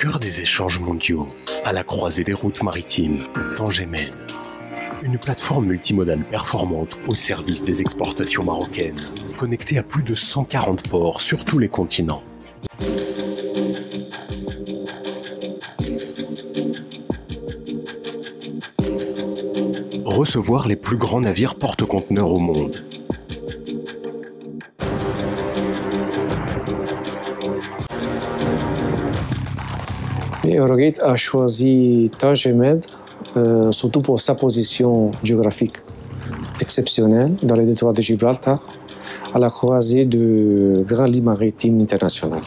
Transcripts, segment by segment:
cœur des échanges mondiaux, à la croisée des routes maritimes, Tangemed. Une plateforme multimodale performante au service des exportations marocaines, connectée à plus de 140 ports sur tous les continents. Recevoir les plus grands navires porte-conteneurs au monde. Eurogate a choisi Tangemed surtout pour sa position géographique exceptionnelle dans le détroit de Gibraltar, à la croisée de grands lits maritimes internationaux.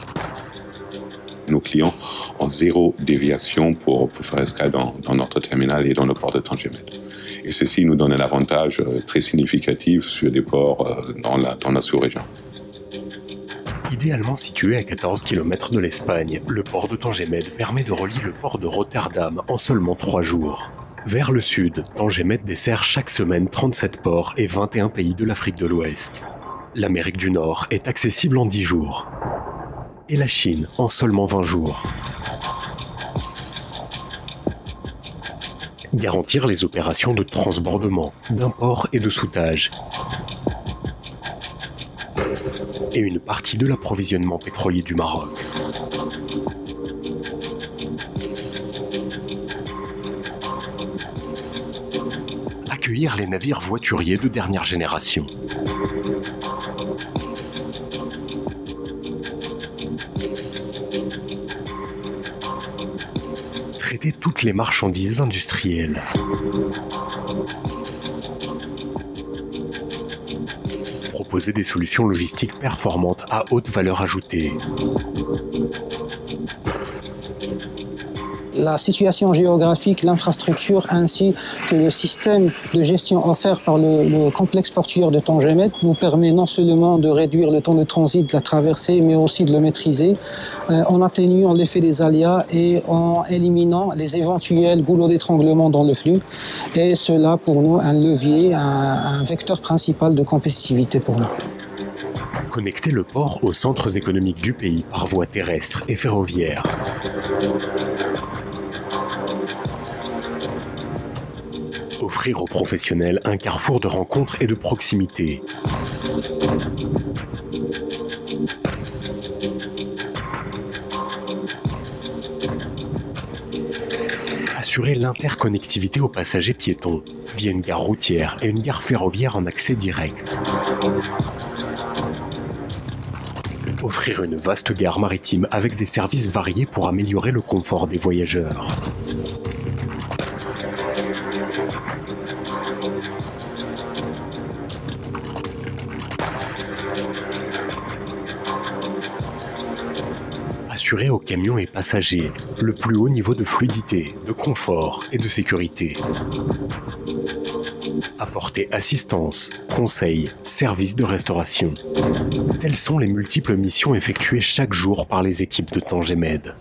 Nos clients ont zéro déviation pour faire escale dans notre terminal et dans le port de Tangemed. Et ceci nous donne un avantage très significatif sur des ports dans la sous-région. Idéalement situé à 14 km de l'Espagne, le port de Tangemed permet de relier le port de Rotterdam en seulement 3 jours. Vers le sud, Tangemed dessert chaque semaine 37 ports et 21 pays de l'Afrique de l'Ouest. L'Amérique du Nord est accessible en 10 jours. Et la Chine en seulement 20 jours. Garantir les opérations de transbordement, d'import et de soudage. Et une partie de l'approvisionnement pétrolier du Maroc. Accueillir les navires voituriers de dernière génération. Traiter toutes les marchandises industrielles. Proposer des solutions logistiques performantes à haute valeur ajoutée. La situation géographique, l'infrastructure ainsi que le système de gestion offert par le complexe portuaire de Tangemed nous permet non seulement de réduire le temps de transit de la traversée, mais aussi de le maîtriser en atténuant l'effet des aléas et en éliminant les éventuels goulots d'étranglement dans le flux. Et cela pour nous un levier, un vecteur principal de compétitivité pour nous. Connecter le port aux centres économiques du pays par voie terrestre et ferroviaire. Offrir aux professionnels un carrefour de rencontres et de proximité. Assurer l'interconnectivité aux passagers piétons via une gare routière et une gare ferroviaire en accès direct. Offrir une vaste gare maritime avec des services variés pour améliorer le confort des voyageurs. Assurer aux camions et passagers le plus haut niveau de fluidité, de confort et de sécurité. Apporter assistance, conseils, services de restauration. Telles sont les multiples missions effectuées chaque jour par les équipes de Tangemed.